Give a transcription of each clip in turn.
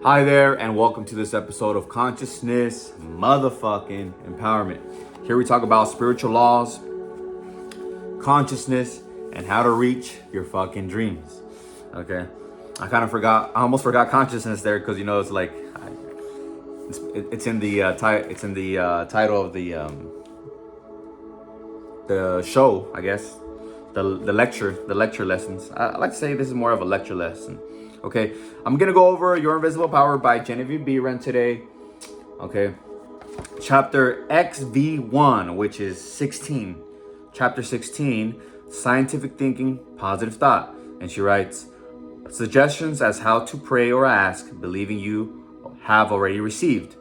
Hi there, and welcome to this episode of Consciousness Motherfucking Empowerment. Here we talk about spiritual laws, consciousness, and how to reach your fucking dreams. Okay, I almost forgot consciousness there because it's like it's in the title of the show, I guess. The lecture lessons. I like to say this is more of a lecture lesson. Okay, I'm gonna go over Your Invisible Power by Genevieve Behrend today. Okay, chapter XV1, which is 16. Chapter 16, Scientific Thinking, Positive Thought. And she writes, suggestions as how to pray or ask, believing you have already received.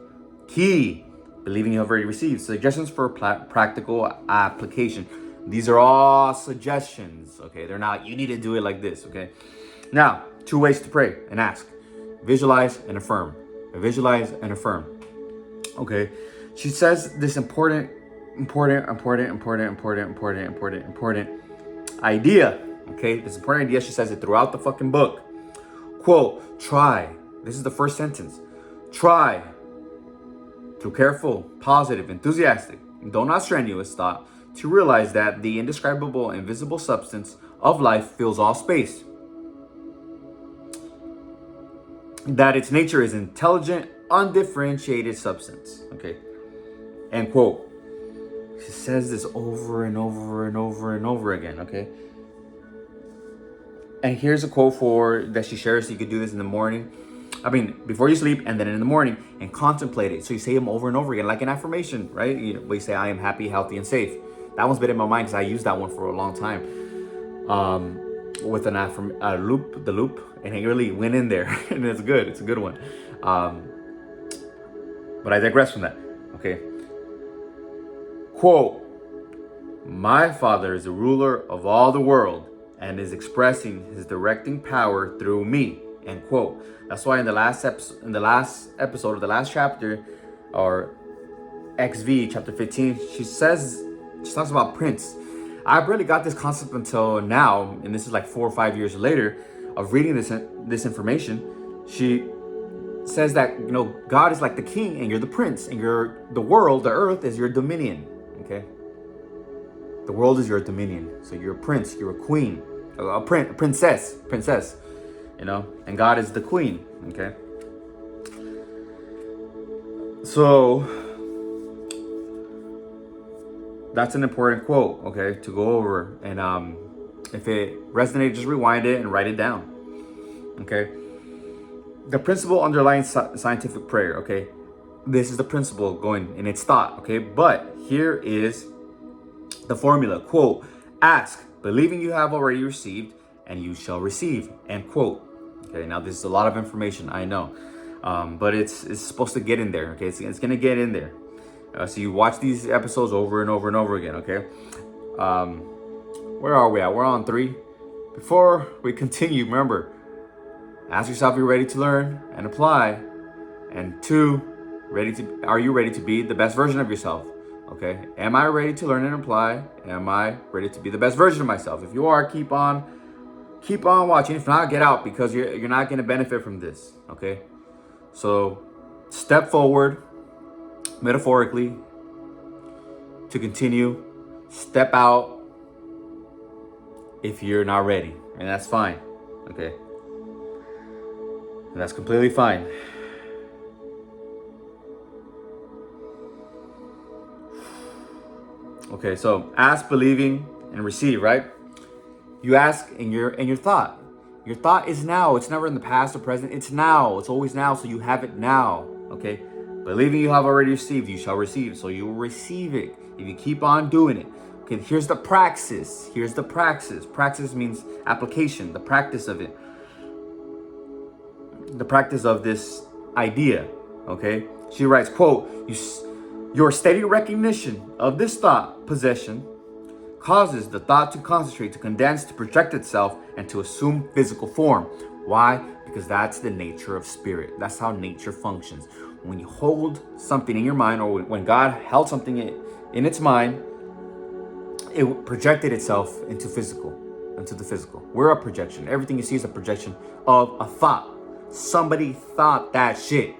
Key, believing you have already received. Suggestions for practical application. These are all suggestions, okay? They're not, you need to do it like this, okay? Now, 2 ways to pray and ask. Visualize and affirm. Visualize and affirm. Okay. She says this important idea. Okay. This important idea. She says it throughout the fucking book. Quote, try. This is the first sentence. Try through careful, positive, enthusiastic, though not strenuous thought to realize that the indescribable, invisible substance of life fills all space. That its nature is intelligent, undifferentiated substance. Okay. End quote. She says this over and over and over and over again. Okay. And here's a quote that she shares. So you could do this in the morning. Before you sleep, and then in the morning, and contemplate it. So you say them over and over again, like an affirmation, right? We say, I am happy, healthy, and safe. That one's been in my mind because I used that one for a long time. With the loop, and it really went in there, and it's good. It's a good one. But I digress from that. Okay. Quote, my Father is the ruler of all the world and is expressing his directing power through me. End quote. That's why in the last episode of the last chapter, or XV chapter 15, she talks about Prince. I barely got this concept until now, and this is like 4 or 5 years later of reading this information. She says that God is like the king, and you're the prince, and the world, the earth, is your dominion. Okay, the world is your dominion. So you're a prince, you're a queen, a princess, and God is the queen. Okay, so that's an important quote, okay, to go over. And if it resonates, just rewind it and write it down, okay? The principle underlying scientific prayer, okay? This is the principle going in its thought, okay? But here is the formula, quote, ask, believing you have already received, and you shall receive, end quote. Okay, now this is a lot of information, I know. But it's supposed to get in there, okay? It's gonna get in there. So you watch these episodes over and over and over again, okay? Where are we at? We're on 3. Before we continue, remember, ask yourself if you're ready to learn and apply. And 2, are you ready to be the best version of yourself? Okay? Am I ready to learn and apply? Am I ready to be the best version of myself? If you are, keep on watching. If not, get out, because you're not going to benefit from this, okay? So step forward, metaphorically, to continue. Step out if you're not ready, and that's fine, okay? And that's completely fine. Okay, so ask, believing, and receive, right? You ask in your thought. Your thought is now. It's never in the past or present. It's now. It's always now, so you have it now, okay? Believing you have already received, you shall receive. So you will receive it if you keep on doing it. Okay, here's the praxis. Praxis means application, the practice of it. The practice of this idea, okay? She writes, quote, your steady recognition of this thought possession causes the thought to concentrate, to condense, to project itself, and to assume physical form. Why? Because that's the nature of spirit. That's how nature functions. When you hold something in your mind, or when God held something in its mind, it projected itself into the physical. We're a projection. Everything you see is a projection of a thought. Somebody thought that shit.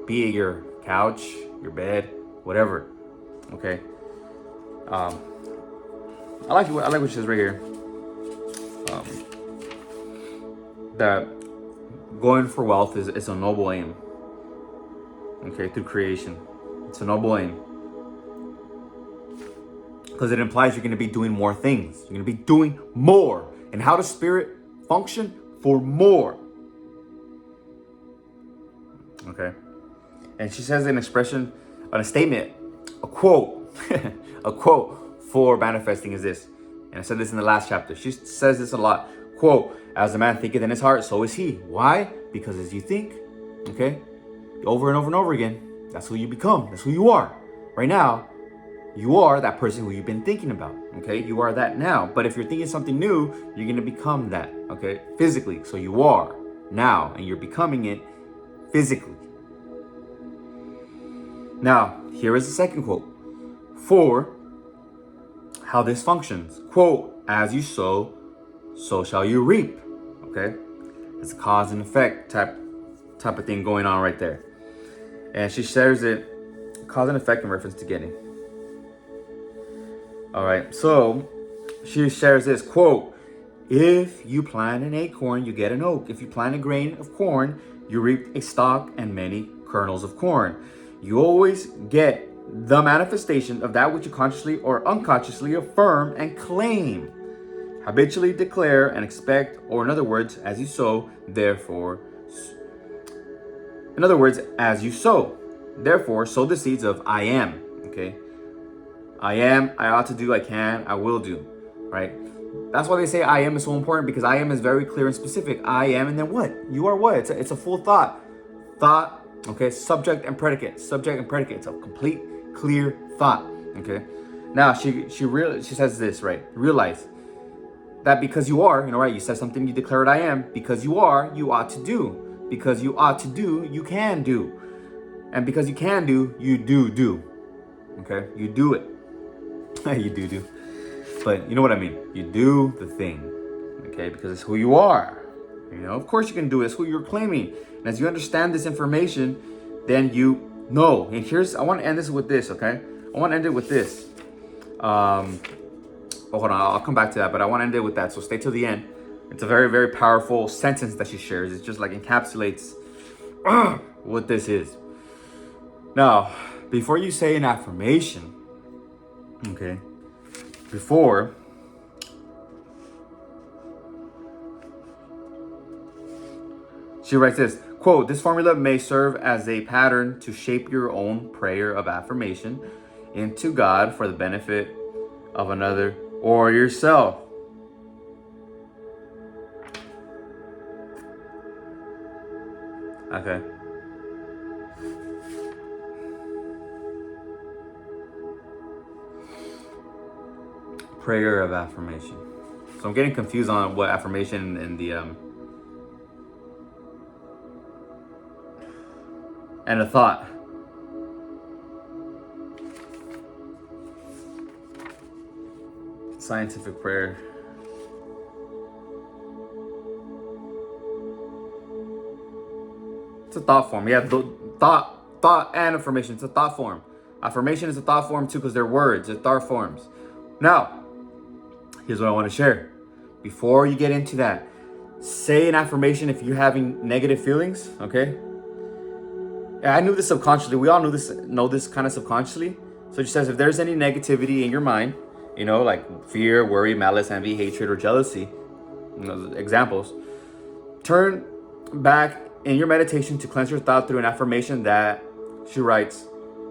Be it your couch, your bed, whatever. Okay. I like what she says right here. That going for wealth is a noble aim. Okay, through creation. It's a noble aim. Because it implies you're going to be doing more things. You're going to be doing more. And how does spirit function? For more. Okay. And she says an expression, a statement, a quote, a quote for manifesting is this. And I said this in the last chapter. She says this a lot. Quote, as a man thinketh in his heart, so is he. Why? Because as you think, okay, over and over and over again, that's who you become. That's who you are. Right now, you are that person who you've been thinking about, okay? You are that now. But if you're thinking something new, you're going to become that, okay? Physically. So you are now, and you're becoming it physically. Now, here is the second quote. For how this functions. Quote, as you sow, so shall you reap, okay? It's a cause and effect type of thing going on right there. And she shares it, cause and effect in reference to getting. All right, so she shares this quote, if you plant an acorn, you get an oak. If you plant a grain of corn, you reap a stalk and many kernels of corn. You always get the manifestation of that which you consciously or unconsciously affirm and claim, habitually declare and expect, or in other words, as you sow, therefore. In other words, as you sow, therefore, sow the seeds of I am, okay? I am, I ought to do, I can, I will do, right? That's why they say I am is so important, because I am is very clear and specific. I am, and then what? You are what? It's a full thought. Thought, okay, subject and predicate. Subject and predicate. It's a complete, clear thought, okay? Now, she says this, right? Realize that because you are, right? You said something, you declared I am. Because you are, you ought to do. Because you ought to do, you can do. And because you can do, you do. Okay? You do it. You do. But you know what I mean. You do the thing. Okay? Because it's who you are. Of course you can do it. It's who you're claiming. And as you understand this information, then you know. And I want to end this with this, okay? I want to end it with this. Hold on. I'll come back to that. But I want to end it with that. So stay till the end. It's a very, very powerful sentence that she shares. It just like encapsulates what this is. Now, before you say an affirmation, okay, before she writes this, quote, this formula may serve as a pattern to shape your own prayer of affirmation into God for the benefit of another or yourself. Okay. Prayer of affirmation. So I'm getting confused on what affirmation and the thought. Scientific prayer. It's a thought form. Yeah, thought and affirmation. It's a thought form. Affirmation is a thought form too, because they're words. They're thought forms. Now, here's what I want to share. Before you get into that, say an affirmation if you're having negative feelings, okay? Yeah, I knew this subconsciously. We all know this kind of subconsciously. So she says, if there's any negativity in your mind, like fear, worry, malice, envy, hatred, or jealousy, examples, turn back in your meditation to cleanse your thought through an affirmation that she writes.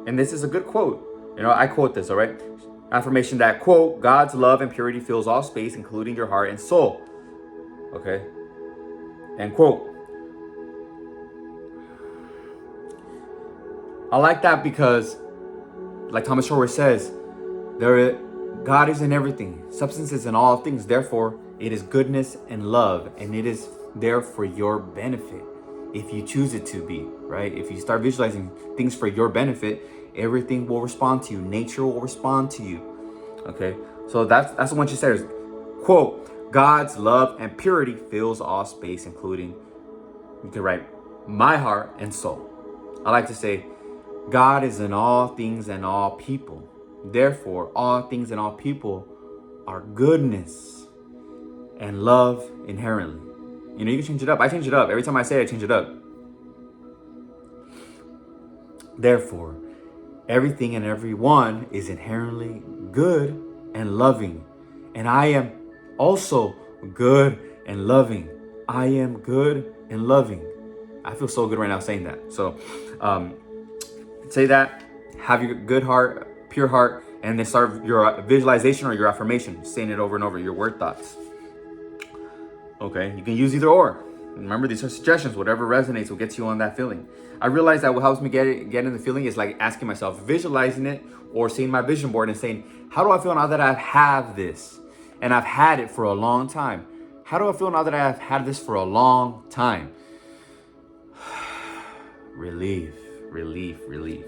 And this is a good quote. I quote this, all right? Affirmation that, quote, God's love and purity fills all space, including your heart and soul. Okay? End quote. I like that because, like Thomas Shore says, God is in everything. Substance is in all things. Therefore, it is goodness and love, and it is there for your benefit if you choose it to be, right? If you start visualizing things for your benefit, everything will respond to you. Nature will respond to you. Okay? So that's the one she says. Quote, God's love and purity fills all space, including You can write my heart and soul. I like to say, God is in all things and all people. Therefore, all things and all people are goodness and love inherently. You know, you can change it up. I change it up. Every time I say it, I change it up. Therefore, everything and everyone is inherently good and loving. And I am also good and loving. I am good and loving. I feel so good right now saying that. So say that, have your good heart, pure heart, and then start your visualization or your affirmation, saying it over and over, your word thoughts. Okay, you can use either or. Remember, these are suggestions. Whatever resonates will get you on that feeling. I realize that what helps me get in the feeling is like asking myself, visualizing it, or seeing my vision board and saying, how do I feel now that I have this? And I've had it for a long time. How do I feel now that I've had this for a long time? Relief, relief, relief.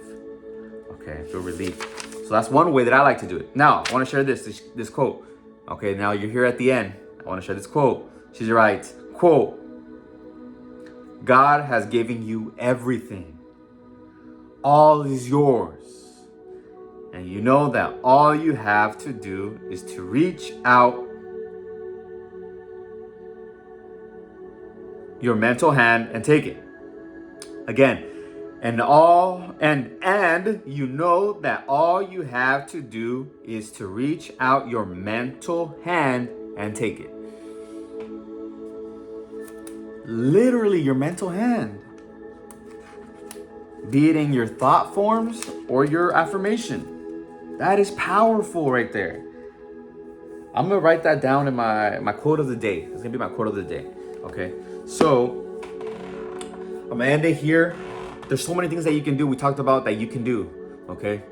Okay, I feel relief. So that's one way that I like to do it. Now, I want to share this quote. Okay, now you're here at the end. I want to share this quote. She writes, quote, God has given you everything. All is yours. And you know that all you have to do is to reach out your mental hand and take it. Again, and you know that all you have to do is to reach out your mental hand and take it. Literally your mental hand. Be it in your thought forms or your affirmation. That is powerful right there. I'm gonna write that down in my quote of the day. It's gonna be my quote of the day. Okay, so I'm gonna end it here. There's so many things that you can do. We talked about that you can do. Okay,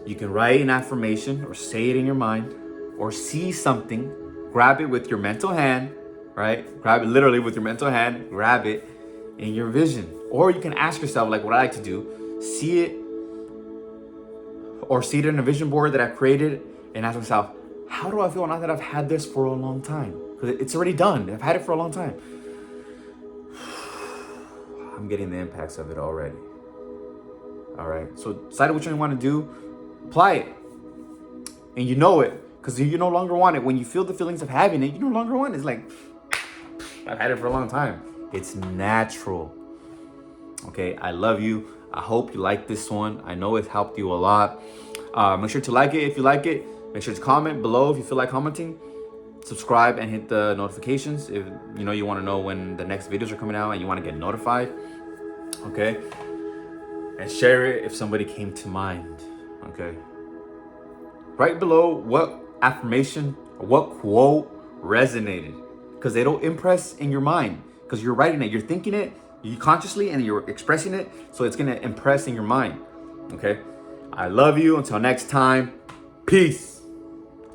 you can write an affirmation or say it in your mind, or see something, grab it with your mental hand. Right? Grab it literally with your mental hand, grab it in your vision. Or you can ask yourself, like what I like to do, see it in a vision board that I created and ask myself, how do I feel now that I've had this for a long time? Because it's already done. I've had it for a long time. I'm getting the impacts of it already. All right. So decide which one you want to do, apply it. And you know it, because you no longer want it. When you feel the feelings of having it, you no longer want it. It's like, I've had it for a long time. It's natural. Okay, I love you. I hope you like this one. I know it helped you a lot. Make sure to like it if you like it. Make sure to comment below if you feel like commenting. Subscribe and hit the notifications if you want to know when the next videos are coming out and you want to get notified. Okay, and share it if somebody came to mind. Okay, right below what affirmation or what quote resonated. Because it'll impress in your mind. Because you're writing it, you're thinking it, you consciously, and you're expressing it. So it's gonna impress in your mind. Okay? I love you. Until next time, peace.